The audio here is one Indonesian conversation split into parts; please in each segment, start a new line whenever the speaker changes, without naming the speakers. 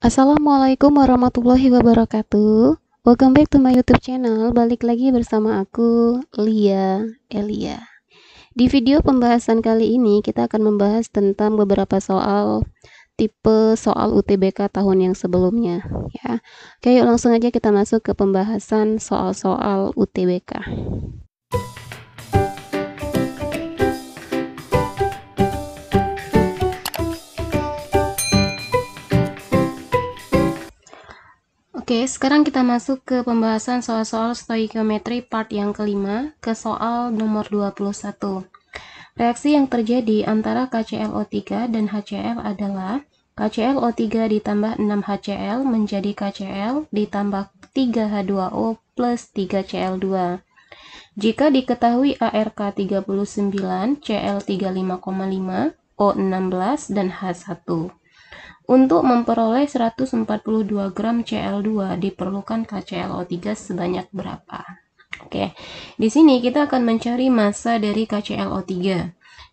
Assalamualaikum warahmatullahi wabarakatuh. Welcome back to my YouTube channel. Balik lagi bersama aku, Lia Elia. Di video pembahasan kali ini kita akan membahas tentang beberapa soal tipe soal UTBK tahun yang sebelumnya ya. Oke, yuk langsung aja kita masuk ke pembahasan soal-soal UTBK. Oke, sekarang kita masuk ke pembahasan soal-soal stoikiometri part yang kelima, ke soal nomor 21. Reaksi yang terjadi antara KClO3 dan HCl adalah KClO3 ditambah 6HCl menjadi KCl ditambah 3H2O plus 3Cl2. Jika diketahui ARK 39, Cl 35,5, O16, dan H1. Untuk memperoleh 142 gram Cl2 diperlukan KClO3 sebanyak berapa? Oke, di sini kita akan mencari massa dari KClO3.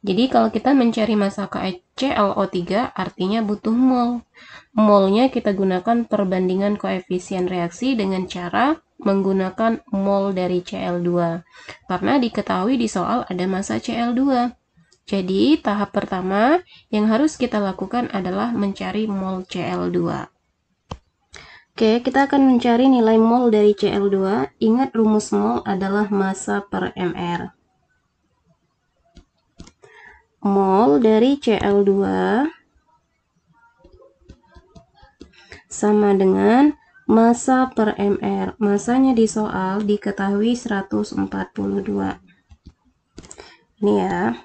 Jadi kalau kita mencari massa KClO3 artinya butuh mol. Molnya kita gunakan perbandingan koefisien reaksi dengan cara menggunakan mol dari Cl2. Karena diketahui di soal ada massa Cl2. Jadi, tahap pertama yang harus kita lakukan adalah mencari mol Cl2. Oke, kita akan mencari nilai mol dari Cl2. Ingat rumus mol adalah massa per mR. Mol dari Cl2 sama dengan massa per mR. Massanya di soal diketahui 142. Ini ya.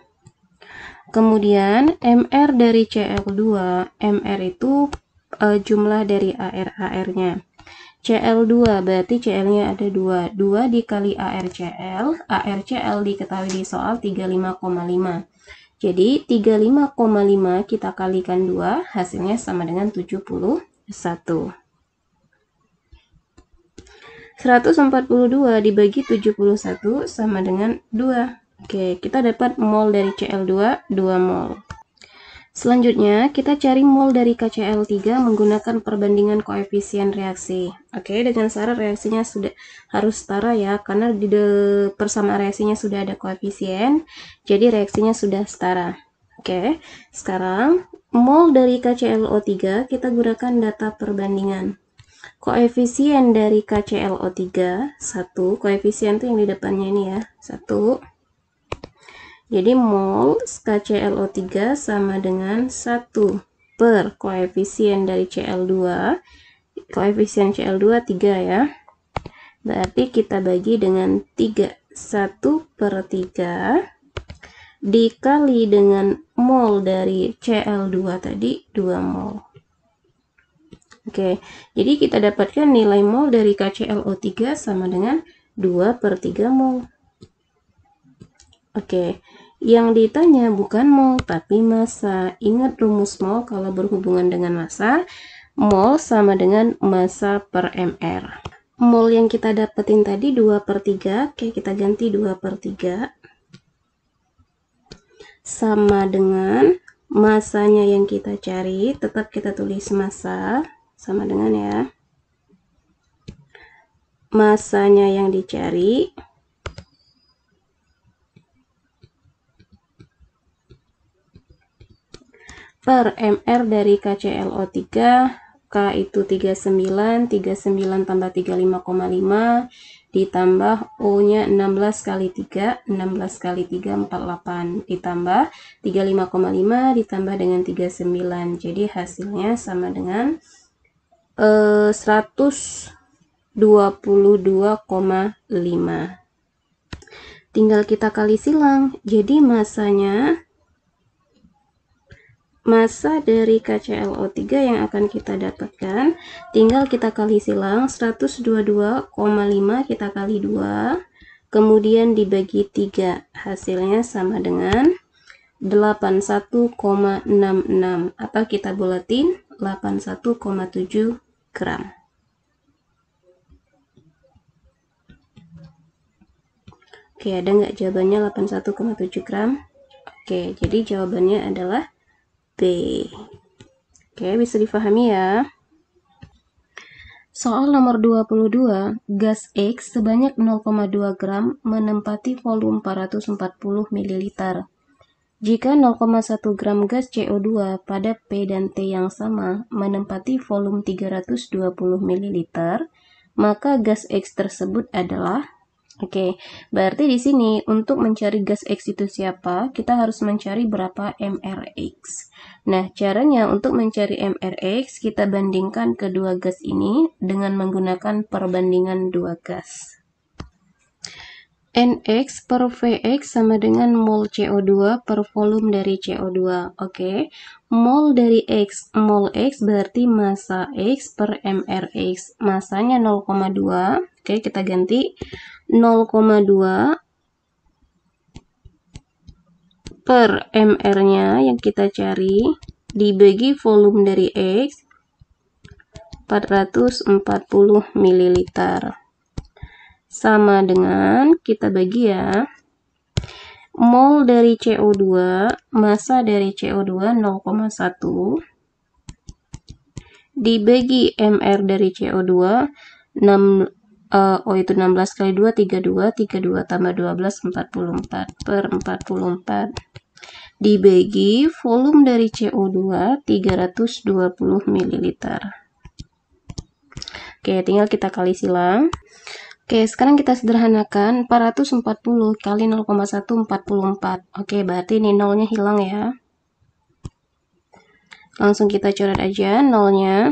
Kemudian MR dari Cl2, MR itu jumlah dari AR-nya. Cl2 berarti Cl-nya ada 2. 2 dikali ARCl, ARCl diketahui di soal 35,5. Jadi 35,5 kita kalikan 2, hasilnya sama dengan 71. 142 dibagi 71 sama dengan 2. Oke, kita dapat mol dari Cl2, 2 mol. Selanjutnya, kita cari mol dari KCl3 menggunakan perbandingan koefisien reaksi. Oke, dengan syarat reaksinya sudah harus setara ya, karena di persamaan reaksinya sudah ada koefisien, jadi reaksinya sudah setara. Oke, sekarang mol dari KClO3 kita gunakan data perbandingan. Koefisien dari KClO3, 1, koefisien itu yang di depannya ini ya, 1. Jadi mol KClO3 sama dengan 1 per koefisien dari Cl2. Koefisien Cl2 3 ya. Berarti kita bagi dengan 3. 1 per 3 dikali dengan mol dari Cl2 tadi 2 mol. Oke, jadi kita dapatkan nilai mol dari KClO3 sama dengan 2 per 3 mol. Oke, yang ditanya bukan mol tapi massa. Ingat rumus mol kalau berhubungan dengan massa. Mol sama dengan massa per mR. Mol yang kita dapetin tadi 2 per 3. Oke, kita ganti 2 per 3. Sama dengan massanya yang kita cari. Tetap kita tulis massa. Sama dengan ya. Massanya yang dicari per mR dari KClO3, K itu 39, 39 tambah 35,5, ditambah O-nya 16 kali 3, 16 kali 3, 48, ditambah 35,5, ditambah dengan 39, jadi hasilnya sama dengan 122,5. Tinggal kita kali silang, jadi massa dari KClO3 yang akan kita dapatkan tinggal kita kali silang 122,5 kita kali 2 kemudian dibagi 3 hasilnya sama dengan 81,66 atau kita buletin 81,7 gram. Oke, ada nggak jawabannya 81,7 gram? Oke, jadi jawabannya adalah B. Oke, bisa difahami ya. Soal nomor 22, gas X sebanyak 0,2 gram menempati volume 440 ml. Jika 0,1 gram gas CO2 pada P dan T yang sama menempati volume 320 ml, maka gas X tersebut adalah. Oke, berarti di sini untuk mencari gas X itu siapa, kita harus mencari berapa mRx. Nah, caranya untuk mencari mRx, kita bandingkan kedua gas ini dengan menggunakan perbandingan dua gas. Nx per Vx sama dengan mol CO2 per volume dari CO2. Oke, mol dari X, mol X berarti massa X per mRx. Masanya 0,2. Oke, kita ganti 0,2 per mR-nya yang kita cari dibagi volume dari X 440 ml. Sama dengan kita bagi ya, mol dari CO2, massa dari CO2 0,1 dibagi mR dari CO2 itu 16 kali 2 32 tambah 12 44 per 44 dibagi volume dari CO2 320 ml. Oke, tinggal kita kali silang. Oke, sekarang kita sederhanakan 440 kali 0,1 44. Oke, berarti ini nolnya hilang ya. Langsung kita coret aja nolnya.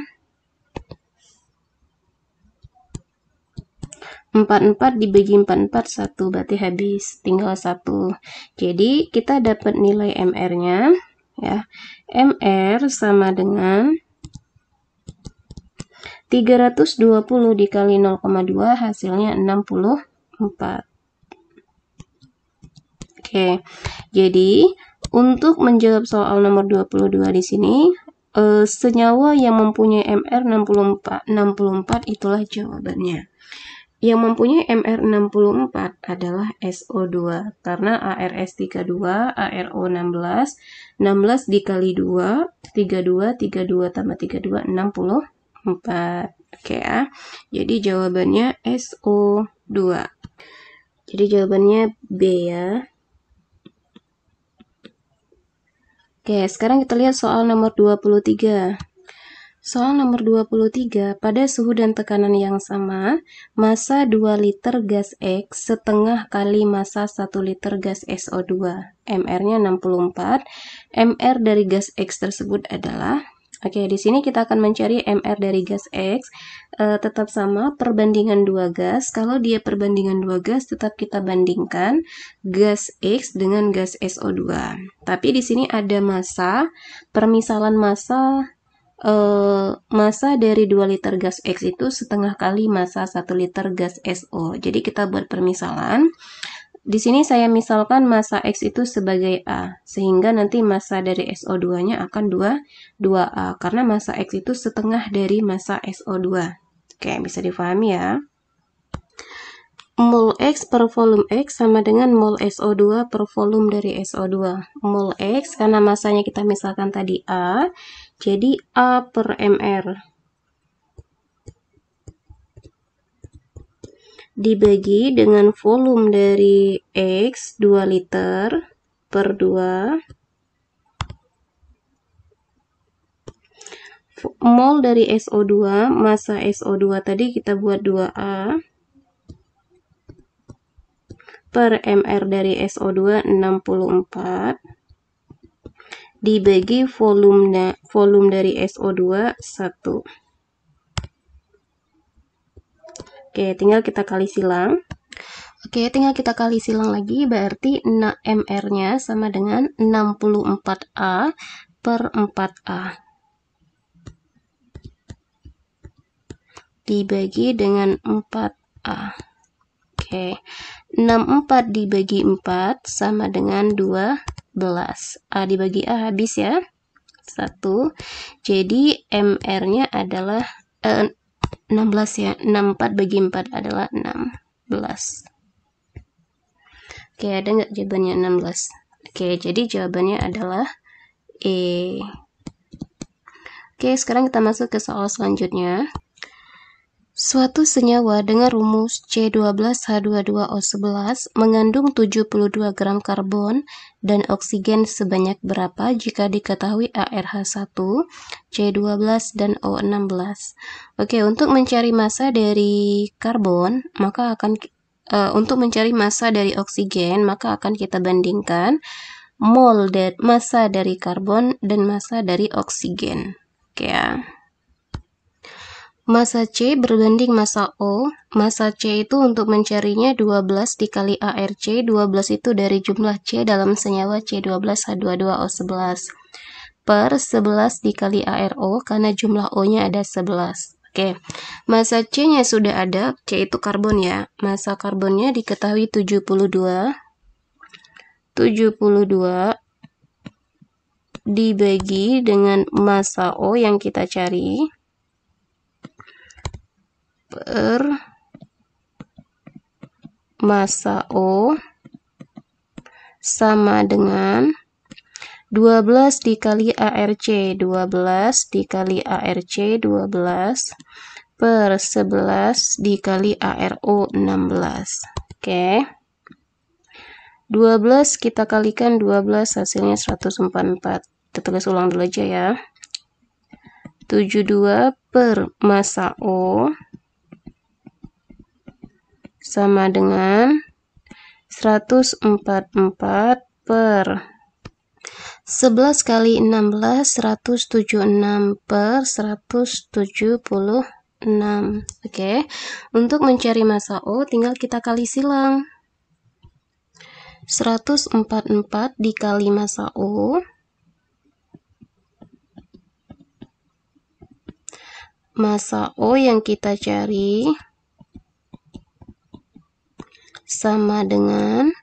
44 dibagi 44 1, berarti habis, tinggal 1. Jadi kita dapat nilai MR-nya ya. MR sama dengan 320 dikali 0,2 hasilnya 64. Oke. Jadi untuk menjawab soal nomor 22 di sini senyawa yang mempunyai MR 64 itulah jawabannya. Yang mempunyai MR64 adalah SO2 karena ARS32, ARO16, 16 dikali 2, 32 tambah 32, 64. Oke ya. Jadi jawabannya SO2. Jadi jawabannya B ya. Oke, sekarang kita lihat soal nomor 23. Soal nomor 23, pada suhu dan tekanan yang sama, massa 2 liter gas X setengah kali massa 1 liter gas SO2. MR-nya 64. MR dari gas X tersebut adalah, oke, di sini kita akan mencari MR dari gas X, tetap sama perbandingan dua gas. Kalau dia perbandingan dua gas, tetap kita bandingkan gas X dengan gas SO2. Tapi di sini ada massa, permisalan massa dari 2 liter gas X itu setengah kali massa 1 liter gas SO. Jadi kita buat permisalan. Di sini saya misalkan massa X itu sebagai A, sehingga nanti massa dari SO2-nya akan 2A, karena massa X itu setengah dari massa SO2. Oke, bisa difahami ya. Mol X per volume X sama dengan mol SO2 per volume dari SO2. Mol X karena massanya kita misalkan tadi A, jadi A per MR dibagi dengan volume dari X 2 liter per 2. Mol dari SO2, massa SO2 tadi kita buat 2A per MR dari SO2 64 dibagi volume dari SO2 1. Oke, tinggal kita kali silang. Oke, tinggal kita kali silang lagi, berarti MR-nya sama dengan 64A per 4A dibagi dengan 4A. Oke, 64 dibagi 4 sama dengan 12. A dibagi A habis ya. 1. Jadi MR-nya adalah 16 ya. 64 bagi 4 adalah 16. Oke, ada nggak jawabannya 16? Oke, jadi jawabannya adalah E. Oke, sekarang kita masuk ke soal selanjutnya. Suatu senyawa dengan rumus C12H22O11 mengandung 72 gram karbon dan oksigen sebanyak berapa jika diketahui ARH1, C12, dan O16. Oke, untuk mencari massa dari karbon, maka untuk mencari massa dari oksigen, maka akan kita bandingkan mol massa dari karbon dan massa dari oksigen. Oke ya. Massa C berbanding massa O. Massa C itu untuk mencarinya 12 dikali ARC. 12 itu dari jumlah C dalam senyawa C12H22O11 per 11 dikali ARO karena jumlah O-nya ada 11. Oke, massa C-nya sudah ada, C itu karbon ya. Massa karbonnya diketahui 72 dibagi dengan massa O yang kita cari per massa O sama dengan 12 dikali ARC, 12 dikali ARC 12 per 11 dikali ARO 16. Oke. 12 kita kalikan 12 hasilnya 144. Kita tulis ulang dulu aja ya. 72 per massa O sama dengan 144 per 11 kali 16, 176 per 176. Oke, untuk mencari massa O tinggal kita kali silang. 144 dikali massa O yang kita cari sama dengan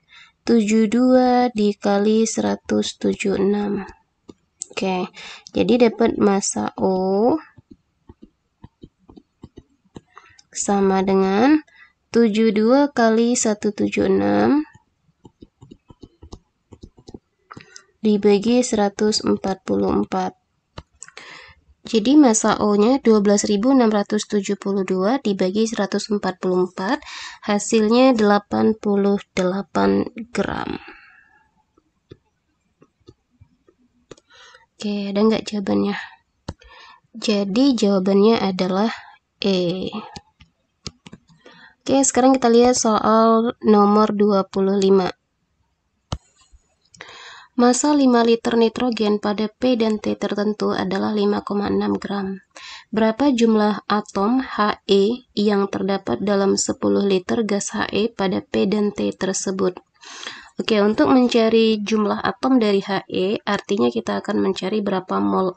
72 dikali 176. Oke, jadi dapat massa O sama dengan 72 kali 176 dibagi 144. Jadi massa O-nya 12.672 dibagi 144, hasilnya 88 gram. Oke, ada nggak jawabannya? Jadi jawabannya adalah E. Oke, sekarang kita lihat soal nomor 25. Massa 5 liter nitrogen pada P dan T tertentu adalah 5,6 gram. Berapa jumlah atom He yang terdapat dalam 10 liter gas He pada P dan T tersebut? Oke, untuk mencari jumlah atom dari He, artinya kita akan mencari berapa mol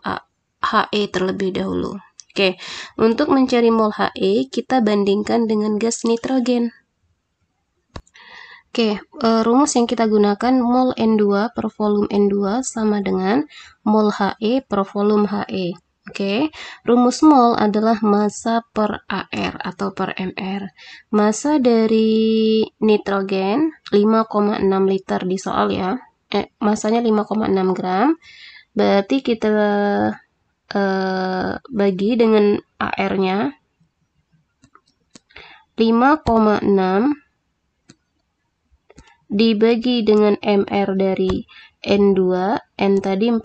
He terlebih dahulu. Oke, untuk mencari mol He, kita bandingkan dengan gas nitrogen. Oke, rumus yang kita gunakan mol N2 per volume N2 sama dengan mol He per volume He. Oke, rumus mol adalah massa per AR atau per MR. Massa dari nitrogen 5,6 liter di soal ya. Massanya 5,6 gram. Berarti kita bagi dengan AR-nya 5,6 dibagi dengan MR dari N2, N tadi 14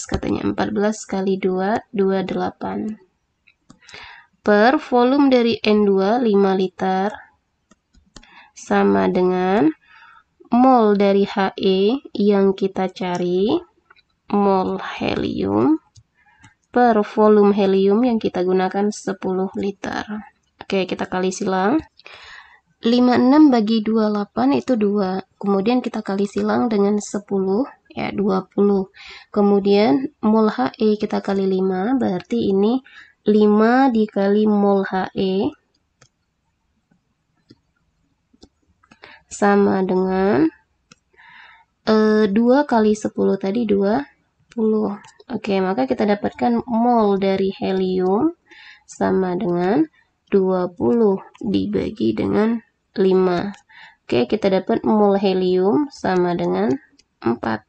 katanya, 14 kali 2, 28. Per volume dari N2, 5 liter, sama dengan mol dari He yang kita cari, mol helium, per volume helium yang kita gunakan 10 liter. Oke, kita kali silang. 56 bagi 28 itu 2. Kemudian kita kali silang dengan 10, ya 20. Kemudian mol He kita kali 5, berarti ini 5 dikali mol He sama dengan 2 kali 10 tadi 20. Oke, maka kita dapatkan mol dari helium sama dengan 20 dibagi dengan 5. Oke, kita dapat mol helium sama dengan 4.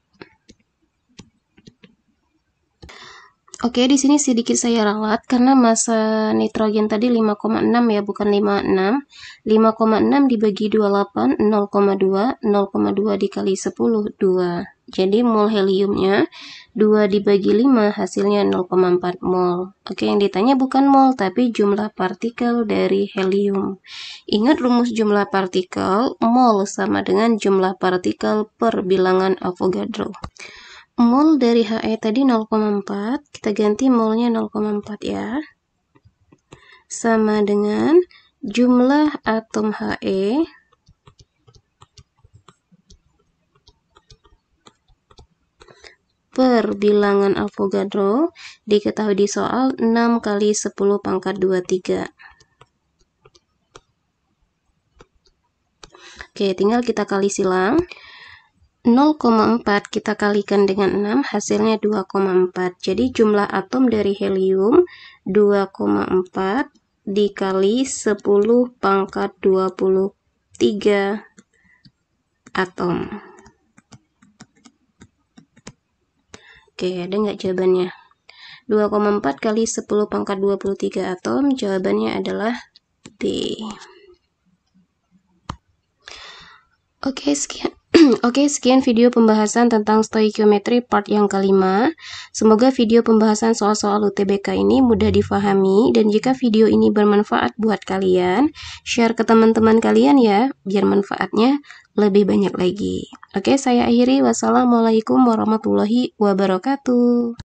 Oke, di sini sedikit saya ralat karena massa nitrogen tadi 5,6 ya, bukan 56. 5,6 dibagi 28, 0,2, 0,2 dikali 10, 2. Jadi mol heliumnya 2 dibagi 5 hasilnya 0,4 mol. Oke, yang ditanya bukan mol tapi jumlah partikel dari helium. Ingat rumus jumlah partikel, mol sama dengan jumlah partikel per bilangan Avogadro. Mol dari He tadi 0,4, kita ganti molnya 0,4 ya. Sama dengan jumlah atom He per bilangan Avogadro, diketahui di soal 6 kali 10 pangkat 23. Oke, tinggal kita kali silang. 0,4 kita kalikan dengan 6, hasilnya 2,4. Jadi jumlah atom dari helium 2,4 dikali 10 pangkat 23 atom. Oke, ada nggak jawabannya? 2,4 kali 10 pangkat 23 atom, jawabannya adalah B. Oke, sekian video pembahasan tentang stoikiometri part yang kelima. Semoga video pembahasan soal-soal UTBK ini mudah difahami, dan jika video ini bermanfaat buat kalian, share ke teman-teman kalian ya, biar manfaatnya lebih banyak lagi. Oke, saya akhiri. Wassalamualaikum warahmatullahi wabarakatuh.